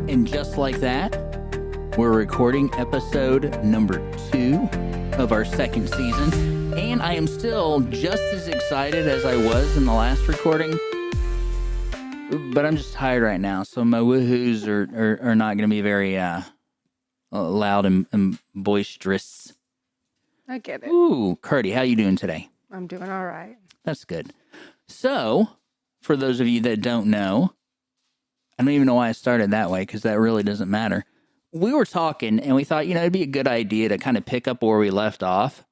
And just like that, we're recording episode number 2 of our second season. And I am still just as excited as I was in the last recording. But I'm just tired right now, so my woohoos are not going to be very loud and boisterous. I get it. Ooh, Curdy, how you doing today? I'm doing all right. That's good. So, for those of you that don't know, I don't even know why I started that way because that really doesn't matter. We were talking and we thought, it'd be a good idea to kind of pick up where we left off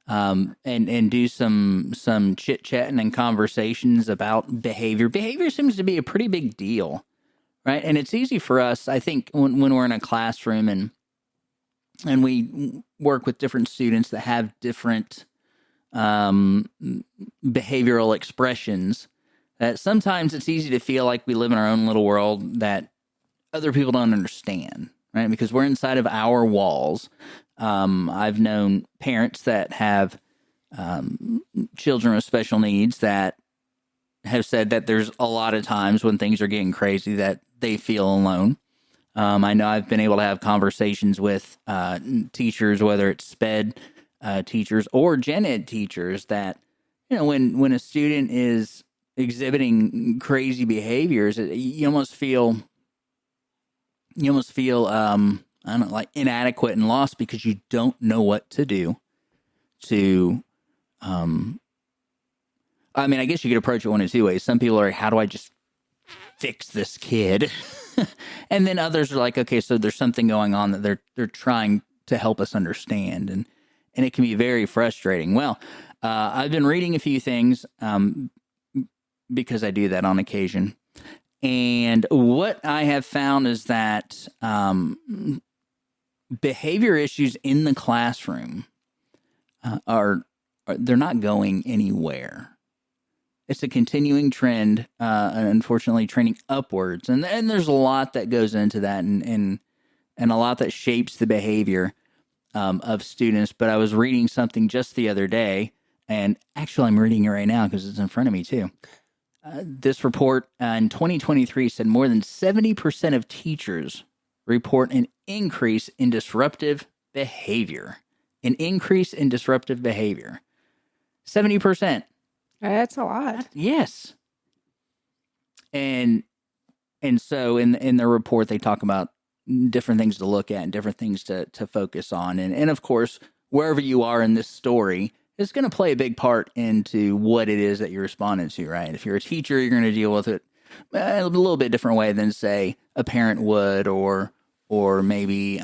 and do some chit-chatting and conversations about behavior. Behavior seems to be a pretty big deal, right? And it's easy for us, I think, when we're in a classroom and we work with different students that have different behavioral expressions, that sometimes it's easy to feel like we live in our own little world that other people don't understand, right? Because we're inside of our walls. I've known parents that have children with special needs that have said that there's a lot of times when things are getting crazy that they feel alone. I know I've been able to have conversations with teachers, whether it's SPED teachers or gen ed teachers, that when a student is exhibiting crazy behaviors, you almost feel I don't know, like inadequate and lost because you don't know what to do to, I guess you could approach it one of two ways. Some people are like, how do I just fix this kid? And then others are like, okay, so there's something going on that they're trying to help us understand. And it can be very frustrating. Well, I've been reading a few things, because I do that on occasion. And what I have found is that behavior issues in the classroom they're not going anywhere. It's a continuing trend, unfortunately, trending upwards. And there's a lot that goes into that and a lot that shapes the behavior of students. But I was reading something just the other day, and actually I'm reading it right now because it's in front of me too. This report in 2023 said more than 70% of teachers report an increase in disruptive behavior. An increase in disruptive behavior. 70%. That's a lot. Yes. And so in the report, they talk about different things to look at and different things to focus on. And of course, wherever you are in this story, it's going to play a big part into what it is that you're responding to, right? If you're a teacher, you're going to deal with it a little bit different way than, say, a parent would, or maybe,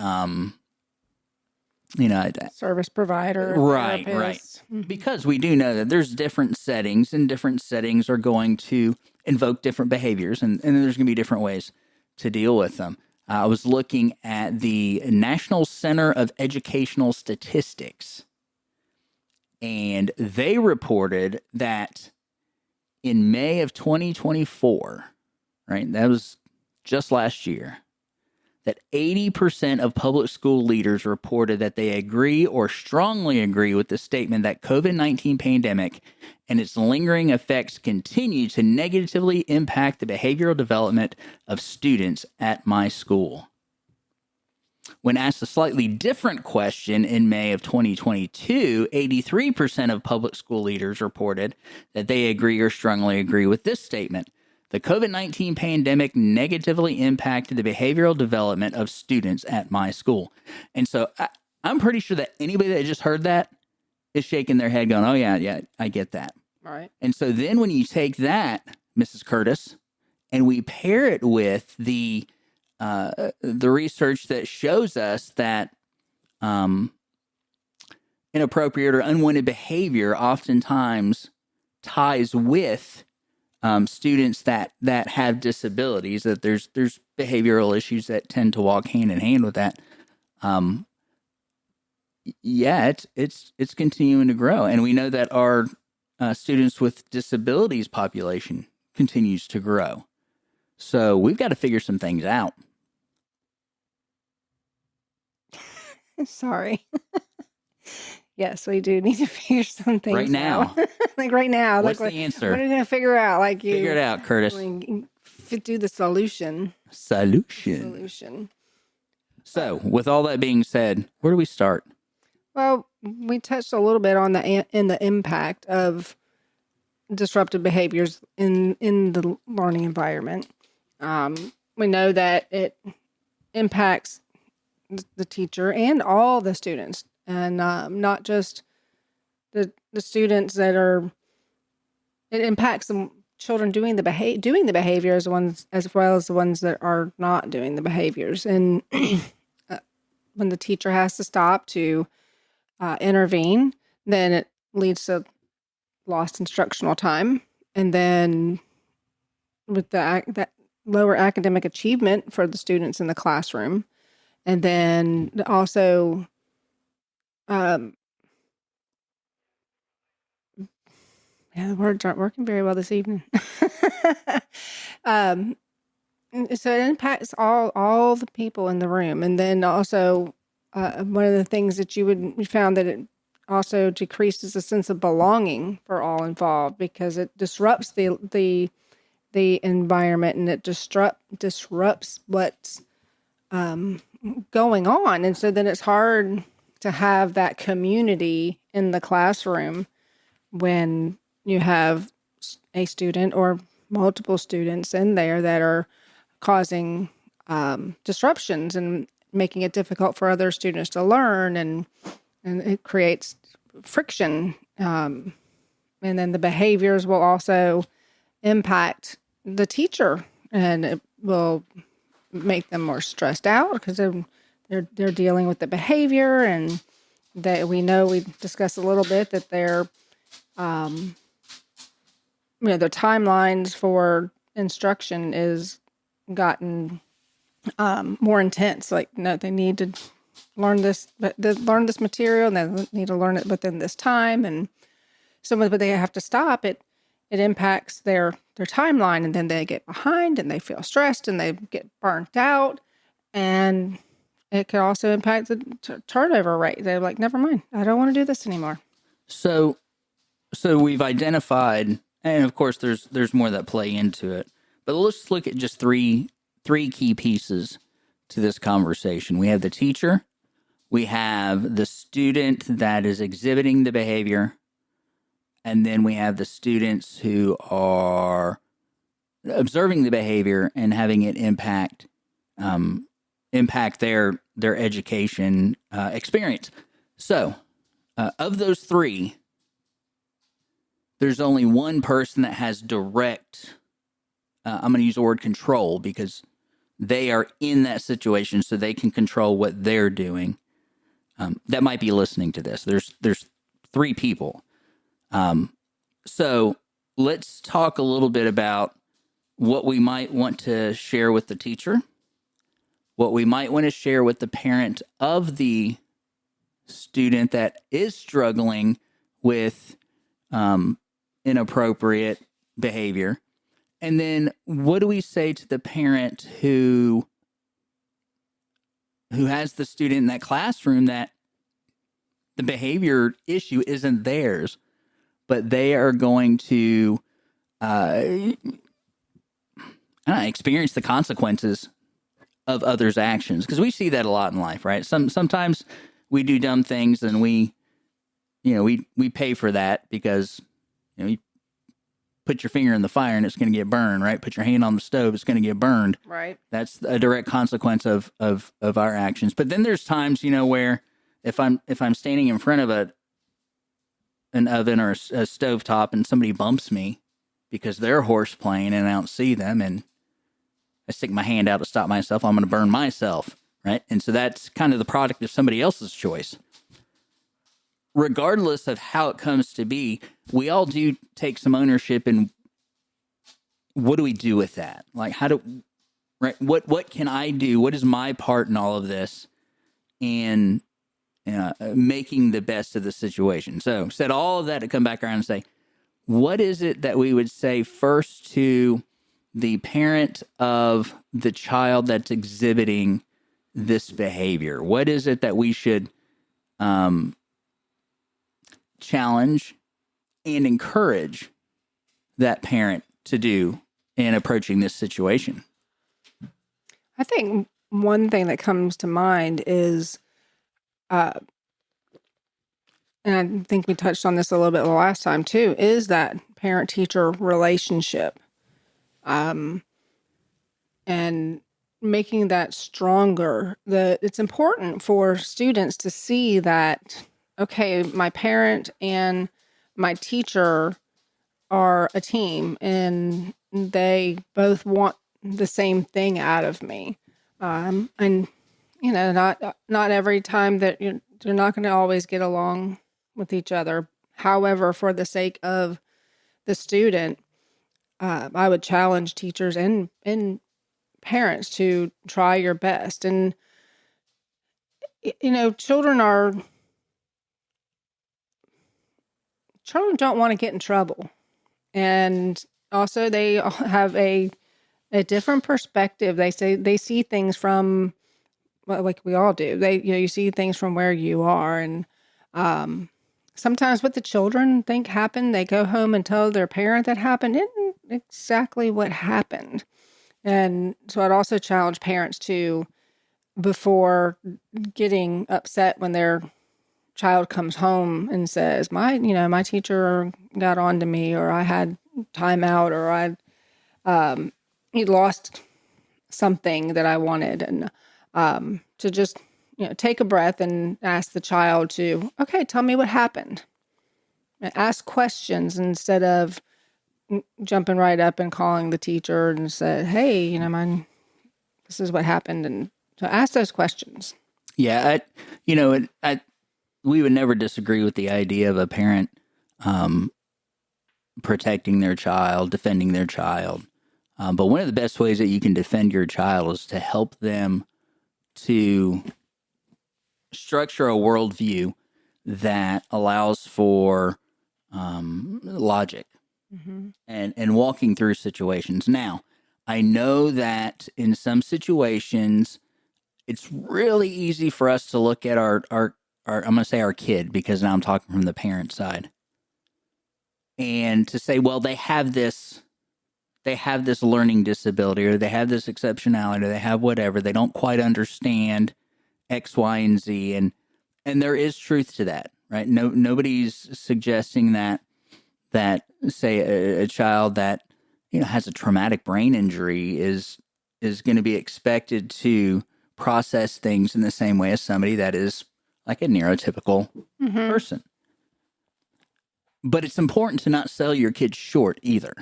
Service provider, right. Mm-hmm. Because we do know that there's different settings, and different settings are going to invoke different behaviors, and there's going to be different ways to deal with them. I was looking at the National Center of Educational Statistics, and they reported that in May of 2024, right, that was just last year, that 80% of public school leaders reported that they agree or strongly agree with the statement that COVID-19 pandemic and its lingering effects continue to negatively impact the behavioral development of students at my school. When asked a slightly different question in May of 2022, 83% of public school leaders reported that they agree or strongly agree with this statement. The COVID-19 pandemic negatively impacted the behavioral development of students at my school. And so I'm pretty sure that anybody that just heard that is shaking their head going, oh, yeah, I get that. All right. And so then when you take that, Mrs. Curtis, and we pair it with the research that shows us that inappropriate or unwanted behavior oftentimes ties with students that have disabilities, that there's behavioral issues that tend to walk hand in hand with that. It's continuing to grow, and we know that our students with disabilities population continues to grow. So we've got to figure some things out. Sorry. Yes, we do need to figure some things right now. out. Like right now. What's like, the answer? What are you going to figure out? Figure it out, Curtis. do the solution. Solution. So, with all that being said, where do we start? Well, we touched a little bit on the impact of disruptive behaviors in the learning environment. We know that it impacts the teacher and all the students, and not just the students that are. It impacts the children doing the behaviors, ones as well as the ones that are not doing the behaviors, and when the teacher has to stop to intervene, then it leads to lost instructional time, and then with that lower academic achievement for the students in the classroom, and then also the words aren't working very well this evening. um, so it impacts all the people in the room, and then also one of the things that you found that it also decreases the sense of belonging for all involved, because it disrupts the environment, and it disrupts what's going on, and so then it's hard to have that community in the classroom when you have a student or multiple students in there that are causing disruptions and making it difficult for other students to learn, and it creates friction. And then the behaviors will also impact the teacher, and it will make them more stressed out because they're dealing with the behavior, and that we discussed a little bit that they're the timelines for instruction is gotten more intense. Like, no, they need to learn this material, and they need to learn it within this time, and but they have to stop it. It impacts their timeline, and then they get behind, and they feel stressed, and they get burnt out, and it could also impact the turnover rate. They're like, never mind, I don't want to do this anymore. So we've identified, and of course there's more that play into it, but let's look at just three key pieces to this conversation. We have the teacher, we have the student that is exhibiting the behavior, and then we have the students who are observing the behavior and having it impact their education experience. So, of those three, there's only one person that has direct, I'm going to use the word control, because they are in that situation, so they can control what they're doing. That might be listening to this. There's three people. So let's talk a little bit about what we might want to share with the teacher, what we might want to share with the parent of the student that is struggling with inappropriate behavior, and then what do we say to the parent who has the student in that classroom that the behavior issue isn't theirs, but they are going to experience the consequences of others' actions? Because we see that a lot in life, right? Sometimes we do dumb things, and we pay for that, because you put your finger in the fire and it's going to get burned, right? Put your hand on the stove, it's going to get burned. Right. That's a direct consequence of our actions. But then there's times, where if I'm standing in front of an oven or a stovetop, and somebody bumps me because they're horse playing and I don't see them, and I stick my hand out to stop myself, I'm going to burn myself, right? And so that's kind of the product of somebody else's choice. Regardless of how it comes to be, we all do take some ownership in what do we do with that? Like, what can I do? What is my part in all of this? And making the best of the situation. So, said all of that to come back around and say, what is it that we would say first to the parent of the child that's exhibiting this behavior? What is it that we should challenge and encourage that parent to do in approaching this situation? I think one thing that comes to mind is, and I think we touched on this a little bit the last time too, is that parent-teacher relationship, and making that stronger. It's important for students to see that, okay, my parent and my teacher are a team and they both want the same thing out of me. And not every time that you're not going to always get along with each other. However, for the sake of the student, I would challenge teachers and parents to try your best. And children don't want to get in trouble, and also they have a different perspective. They see things from, well, like we all do. You see things from where you are, and sometimes what the children think happened, they go home and tell their parent that happened isn't exactly what happened. And so I'd also challenge parents to, before getting upset when their child comes home and says, my teacher got on to me, or I had timeout, or he lost something that I wanted, and to just take a breath and ask the child to, okay, tell me what happened. And ask questions instead of jumping right up and calling the teacher and say, hey, this is what happened. And so ask those questions. Yeah, we would never disagree with the idea of a parent protecting their child, defending their child. But one of the best ways that you can defend your child is to help them to structure a worldview that allows for logic and walking through situations. Now, I know that in some situations, it's really easy for us to look at our I'm going to say our kid, because now I'm talking from the parent side, and to say, well, they have this learning disability, or they have this exceptionality, or they have whatever. They don't quite understand X, Y, and Z, and there is truth to that, right? Nobody's suggesting that say a child that has a traumatic brain injury is going to be expected to process things in the same way as somebody that is like a neurotypical person. But it's important to not sell your kids short either.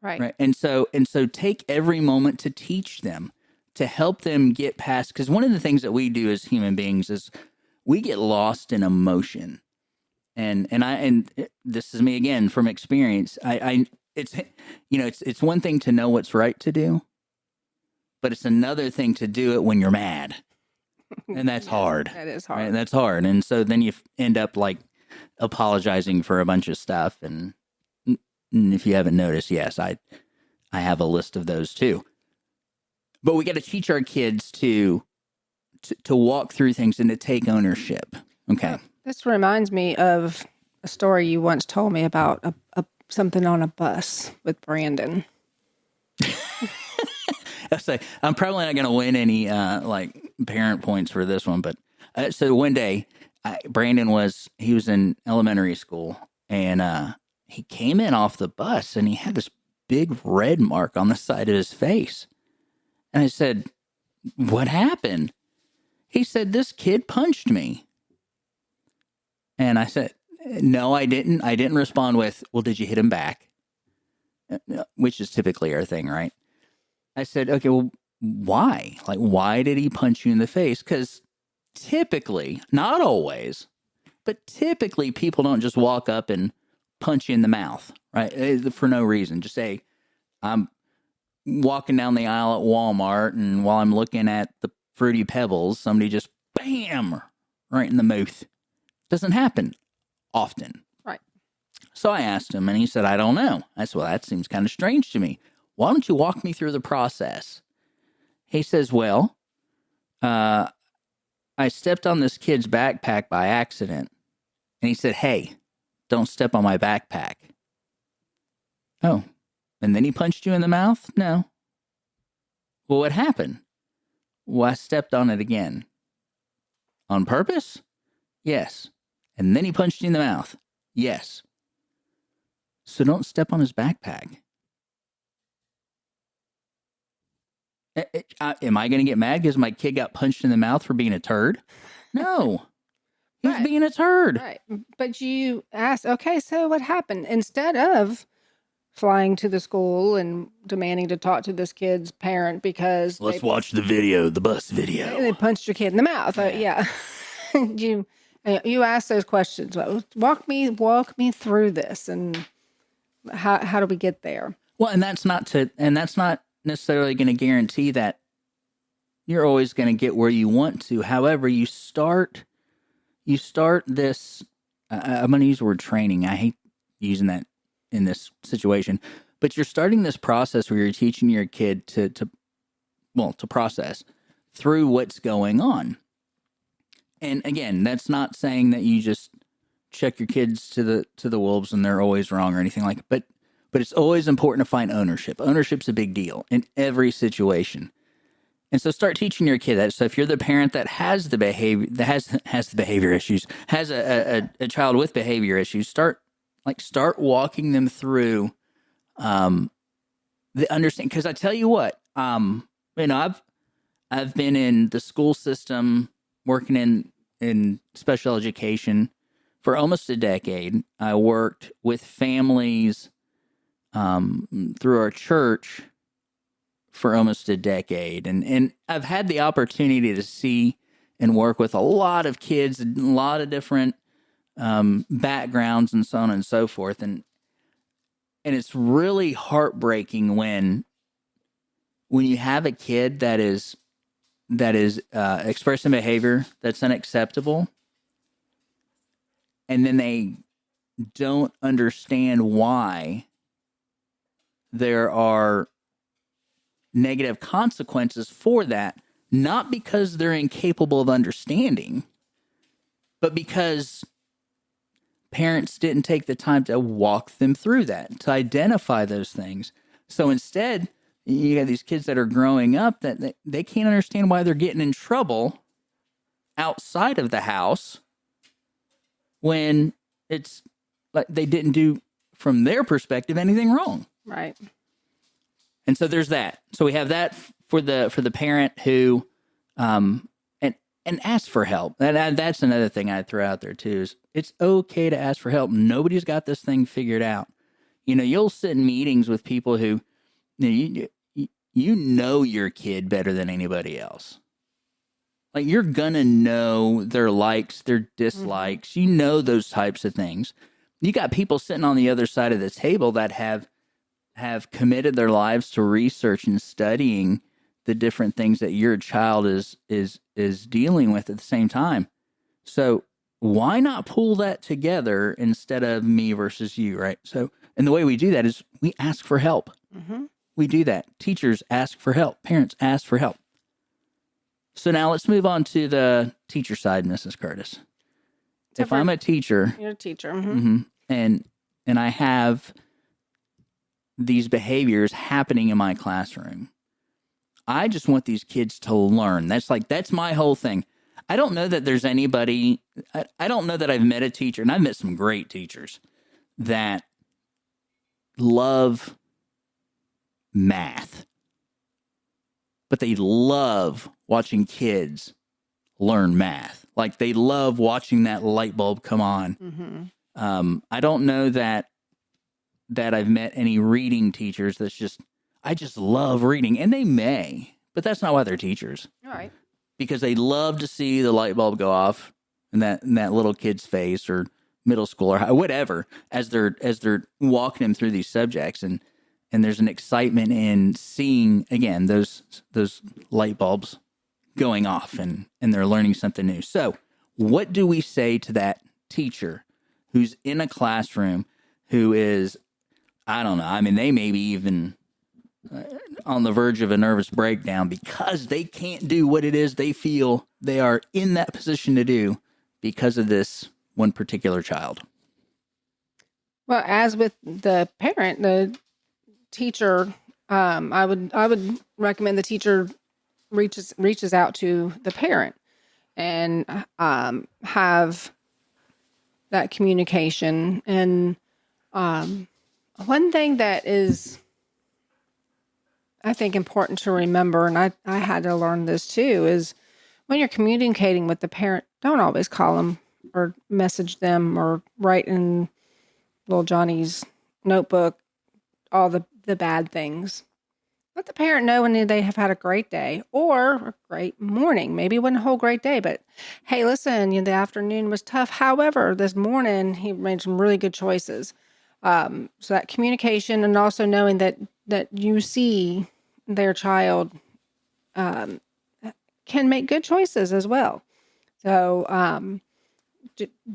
Right. And so take every moment to teach them, to help them get past, because one of the things that we do as human beings is we get lost in emotion. And this is me again from experience. It's one thing to know what's right to do, but it's another thing to do it when you're mad. And that's hard. That is hard. Right? That's hard. And so then you end up like apologizing for a bunch of stuff. And if you haven't noticed, yes, I have a list of those too. But we got to teach our kids to walk through things and to take ownership. Okay. This reminds me of a story you once told me about something on a bus with Brandon. I'm probably not going to win any parent points for this one, but so one day, Brandon was in elementary school, and he came in off the bus, and he had this big red mark on the side of his face. And I said, "What happened?" He said, "This kid punched me." And I said, "No, I didn't." I didn't respond with, "Well, did you hit him back?" Which is typically our thing, right? I said, "Okay, well, why? Like, why did he punch you in the face?" Because typically, not always, but typically people don't just walk up and punch you in the mouth, right? For no reason. Just say, I'm walking down the aisle at Walmart, and while I'm looking at the Fruity Pebbles, somebody just bam, right in the mouth. Doesn't happen often. Right. So I asked him, and he said, "I don't know." I said, "Well, that seems kind of strange to me. Why don't you walk me through the process?" He says, "Well, I stepped on this kid's backpack by accident." And he said, "Hey, don't step on my backpack." Oh, And then he punched you in the mouth? No. Well, what happened? Well, I stepped on it again. On purpose? Yes. And then he punched you in the mouth? Yes. So don't step on his backpack. Am I going to get mad because my kid got punched in the mouth for being a turd? No. He's Right. being a turd. Right. But you ask, okay, so what happened? Instead of flying to the school and demanding to talk to this kid's parent because Let's watch the video, the bus video. they punched your kid in the mouth. Yeah. You ask those questions. Walk me through this, and how do we get there? Well, and that's not necessarily going to guarantee that you're always going to get where you want to. However, you start this. I'm going to use the word training. I hate using that in this situation, but you're starting this process where you're teaching your kid to process through what's going on. And again, that's not saying that you just check your kids to the wolves and they're always wrong or anything like that. But it's always important to find ownership. Ownership's a big deal in every situation. And so start teaching your kid that. So if you're the parent that has the behavior, that has the behavior issues, has a child with behavior issues, start walking them through the understanding. Because I tell you what, I've been in the school system working in special education for almost a decade. I worked with families through our church for almost a decade. And I've had the opportunity to see and work with a lot of kids, a lot of different backgrounds and so on and so forth. And it's really heartbreaking when you have a kid that is expressing behavior that's unacceptable, and then they don't understand why there are negative consequences for that, not because they're incapable of understanding, but because parents didn't take the time to walk them through that, to identify those things. So instead, you got these kids that are growing up that they can't understand why they're getting in trouble outside of the house when it's like they didn't do, from their perspective, anything wrong. Right. And so there's that. So we have that for the parent who, and ask for help. And that's another thing I'd throw out there too, is it's okay to ask for help. Nobody's got this thing figured out. You'll sit in meetings with people who, you know your kid better than anybody else. Like, you're gonna know their likes, their dislikes. Mm-hmm. You know those types of things. You got people sitting on the other side of the table that have committed their lives to research and studying the different things that your child is dealing with at the same time. So why not pull that together instead of me versus you, right? So, and the way we do that is we ask for help. Mm-hmm. We do that. Teachers ask for help. Parents ask for help. So now let's move on to the teacher side, Mrs. Curtis. If I'm a teacher, you're a teacher, mm-hmm. and I have these behaviors happening in my classroom, I just want these kids to learn. That's my whole thing. I don't know that there's anybody, I don't know that I've met a teacher, and I've met some great teachers that love math, but they love watching kids learn math. Like, they love watching that light bulb come on. Mm-hmm. I don't know that I've met any reading teachers I just love reading. And they may, but that's not why they're teachers. All right. Because they love to see the light bulb go off in that little kid's face, or middle school, or whatever, as they're walking them through these subjects. And there's an excitement in seeing, again, those light bulbs going off, and they're learning something new. So what do we say to that teacher who's in a classroom who is, I don't know, I mean, they may be even on the verge of a nervous breakdown because they can't do what it is they feel they are in that position to do because of this one particular child? Well, as with the parent, the teacher, I would recommend the teacher reaches out to the parent and have that communication. And one thing that is, I think, important to remember, and I had to learn this too, is when you're communicating with the parent, don't always call them or message them or write in little Johnny's notebook all the bad things. Let the parent know when they have had a great day or a great morning. Maybe it wasn't a whole great day, but hey, listen, the afternoon was tough. However, this morning he made some really good choices. So that communication, and also knowing that you see their child can make good choices as well. So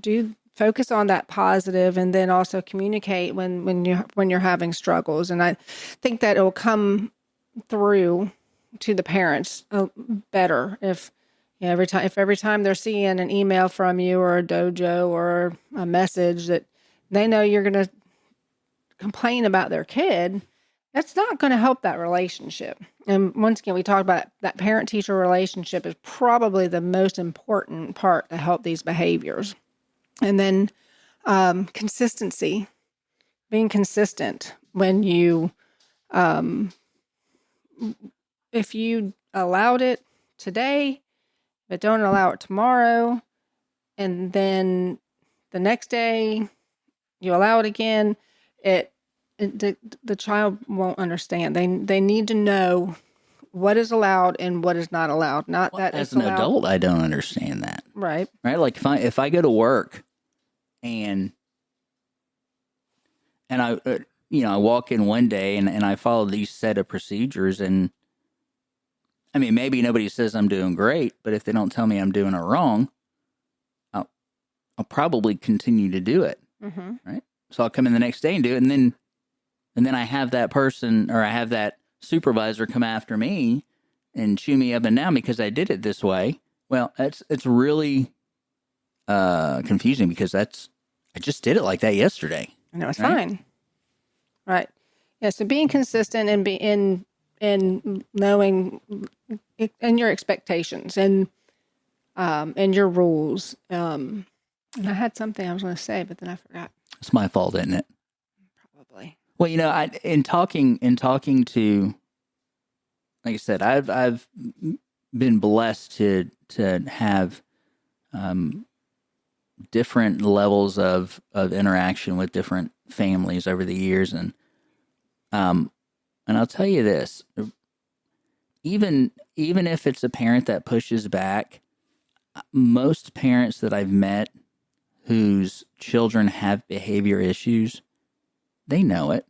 do focus on that positive, and then also communicate when you're having struggles. And I think that it will come through to the parents better if every time they're seeing an email from you or a dojo or a message that they know you're going to complain about their kid. That's not going to help that relationship. And once again, we talked about that parent-teacher relationship is probably the most important part to help these behaviors. And then consistency, being consistent when you, if you allowed it today, but don't allow it tomorrow, and then the next day you allow it again, the child won't understand. They need to know what is allowed and what is not allowed. Not Well, that as it's an allowed. adult, I don't understand that. Right. Right? Like if I go to work and I I walk in one day and I follow these set of procedures, and I mean, maybe nobody says I'm doing great, but if they don't tell me I'm doing it wrong, I'll probably continue to do it. Mm-hmm. Right? So I'll come in the next day and do it, and then I have that person, or I have that supervisor come after me and chew me up and down because I did it this way. Well, it's really confusing because I just did it like that yesterday. I know it's Right? fine. Right. Yeah. So being consistent and in knowing and your expectations and your rules. And I had something I was going to say, but then I forgot. It's my fault, isn't it? Probably. Well, in talking to, like I said, I've been blessed to have different levels of interaction with different families over the years, and I'll tell you this: even if it's a parent that pushes back, most parents that I've met whose children have behavior issues, they know it.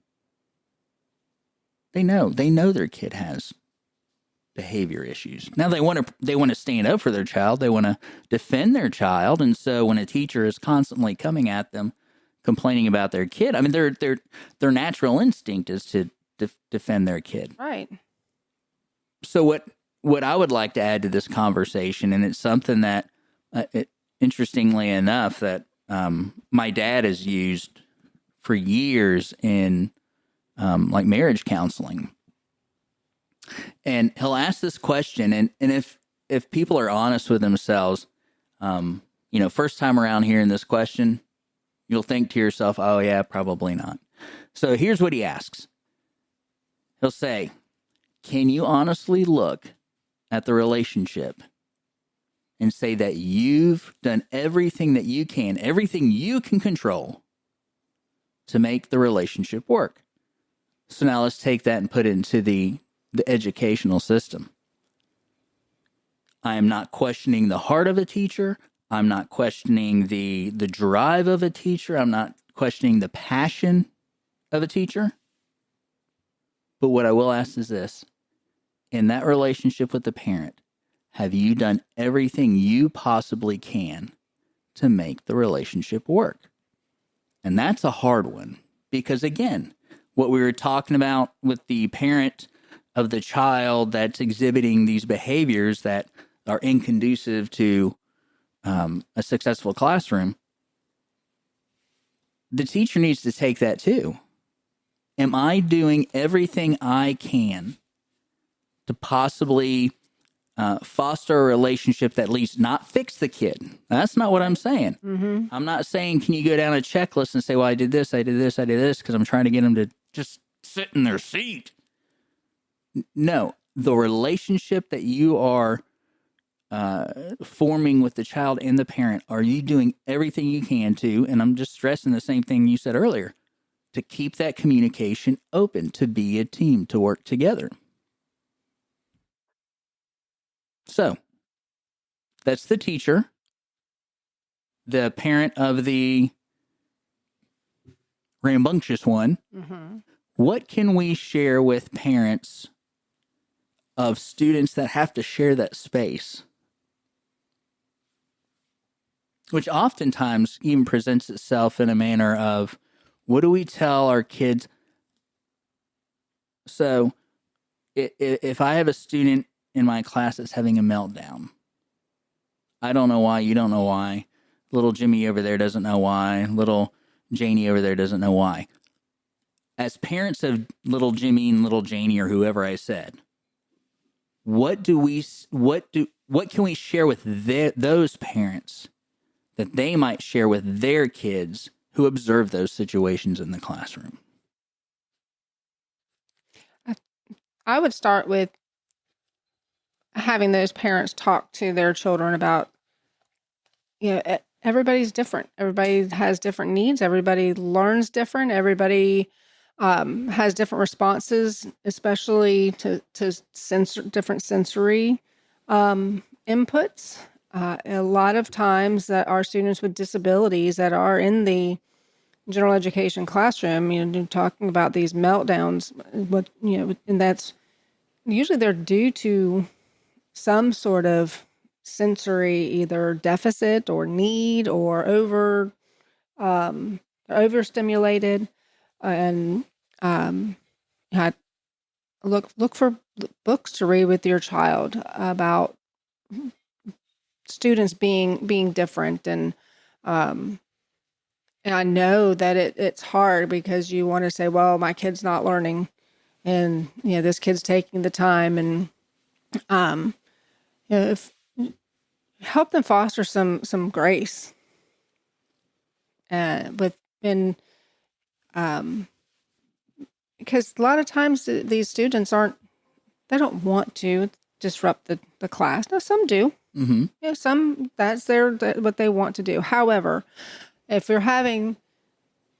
They know their kid has behavior issues. Now they want to stand up for their child. They want to defend their child. And so when a teacher is constantly coming at them, complaining about their kid, I mean, their natural instinct is to defend their kid. Right. So what I would like to add to this conversation, and it's something that, interestingly enough, that my dad has used for years in like marriage counseling. And he'll ask this question, and if people are honest with themselves, first time around hearing this question, you'll think to yourself, oh yeah, probably not. So here's what he asks. He'll say, can you honestly look at the relationship and say that you've done everything that you can, everything you can control to make the relationship work? So now let's take that and put it into the educational system. I am not questioning the heart of a teacher. I'm not questioning the drive of a teacher. I'm not questioning the passion of a teacher. But what I will ask is this: in that relationship with the parent, have you done everything you possibly can to make the relationship work? And that's a hard one because, again, what we were talking about with the parent of the child that's exhibiting these behaviors that are inconducive to a successful classroom, the teacher needs to take that too. Am I doing everything I can to possibly foster a relationship that at least not fix the kid? That's not what I'm saying. Mm-hmm. I'm not saying, can you go down a checklist and say, well, I did this, I did this, I did this, because I'm trying to get them to just sit in their seat. No, the relationship that you are forming with the child and the parent, are you doing everything you can to, and I'm just stressing the same thing you said earlier, to keep that communication open, to be a team, to work together. So that's the teacher, the parent of the rambunctious one. Mm-hmm. What can we share with parents of students that have to share that space? Which oftentimes even presents itself in a manner of, what do we tell our kids? So if I have a student in my class that's having a meltdown, I don't know why, you don't know why. Little Jimmy over there doesn't know why. Little Janie over there doesn't know why. As parents of little Jimmy and little Janie or whoever I said, what can we share with those parents that they might share with their kids who observe those situations in the classroom? I would start with having those parents talk to their children about, everybody's different. Everybody has different needs. Everybody learns different. Everybody has different responses, especially to different sensory inputs. A lot of times that our students with disabilities that are in the general education classroom, talking about these meltdowns, and that's usually they're due to some sort of sensory either deficit or need or overstimulated, and I look for books to read with your child about students being different, and I know that it's hard because you want to say, well, my kid's not learning, and this kid's taking the time, and if help them foster some grace within, because a lot of times these students they don't want to disrupt the class. Now some do. Mm-hmm. Some that's what they want to do. However, if you're having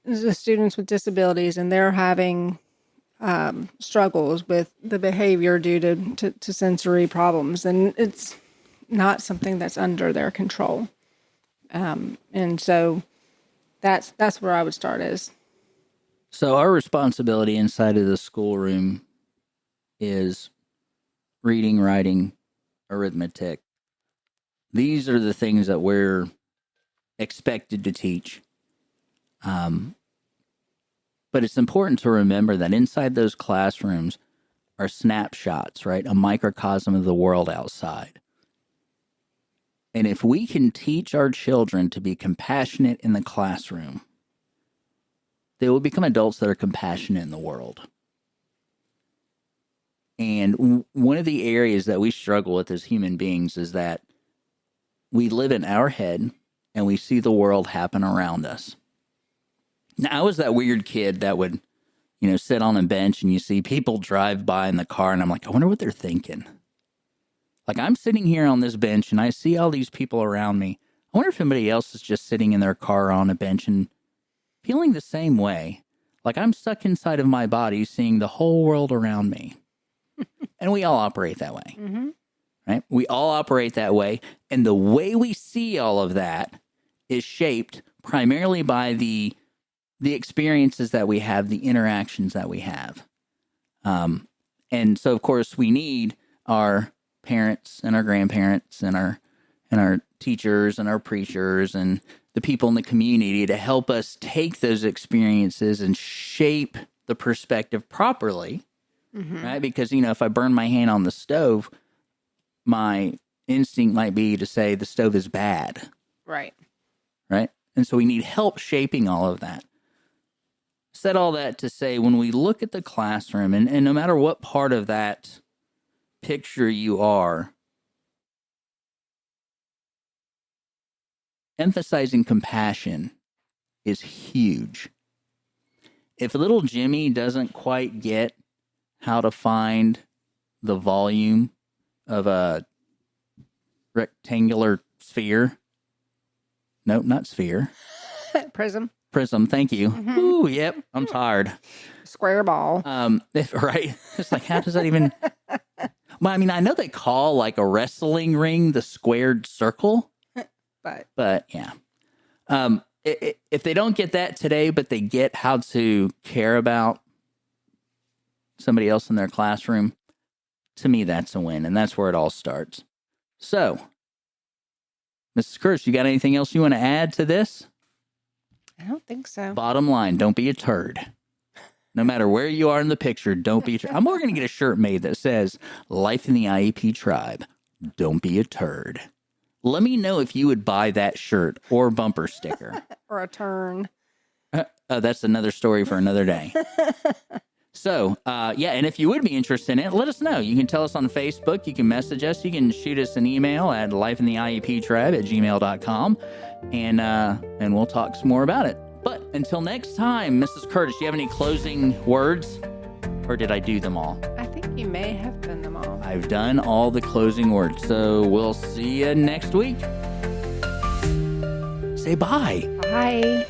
the students with disabilities and they're having struggles with the behavior due to sensory problems, then it's not something that's under their control. And so that's where I would start is. So our responsibility inside of the schoolroom is reading, writing, arithmetic. These are the things that we're expected to teach. But it's important to remember that inside those classrooms are snapshots, right? A microcosm of the world outside. And if we can teach our children to be compassionate in the classroom, they will become adults that are compassionate in the world. And one of the areas that we struggle with as human beings is that we live in our head and we see the world happen around us. Now, I was that weird kid that would, sit on a bench and you see people drive by in the car and I'm like, I wonder what they're thinking. Like, I'm sitting here on this bench and I see all these people around me. I wonder if anybody else is just sitting in their car on a bench and feeling the same way. Like, I'm stuck inside of my body seeing the whole world around me. And we all operate that way, Mm-hmm. right? We all operate that way. And the way we see all of that is shaped primarily by the experiences that we have, the interactions that we have. And so, of course, we need our parents and our grandparents and our teachers and our preachers and the people in the community to help us take those experiences and shape the perspective properly, right? Because, if I burn my hand on the stove, my instinct might be to say the stove is bad, Right. right? And so we need help shaping all of that. said all that to say, when we look at the classroom, and no matter what part of that picture you are, emphasizing compassion is huge. If little Jimmy doesn't quite get how to find the volume of a rectangular sphere, nope, not sphere, Prism. thank you. Ooh, yep, I'm tired. Square ball. Right? It's like, how does that even? Well, I mean, I know they call like a wrestling ring the squared circle, but yeah. If they don't get that today, but they get how to care about somebody else in their classroom, to me, that's a win, and that's where it all starts. So, Mrs. Curtis, you got anything else you want to add to this? I don't think so. Bottom line, don't be a turd. No matter where you are in the picture, don't be a turd. I'm more going to get a shirt made that says, Life in the IEP Tribe, don't be a turd. Let me know if you would buy that shirt or bumper sticker. Or a turn. That's another story for another day. So, yeah, and if you would be interested in it, let us know. You can tell us on Facebook. You can message us. You can shoot us an email at lifeintheieptribe@gmail.com, and we'll talk some more about it. But until next time, Mrs. Curtis, do you have any closing words, or did I do them all? I think you may have done them all. I've done all the closing words, so we'll see you next week. Say bye. Bye.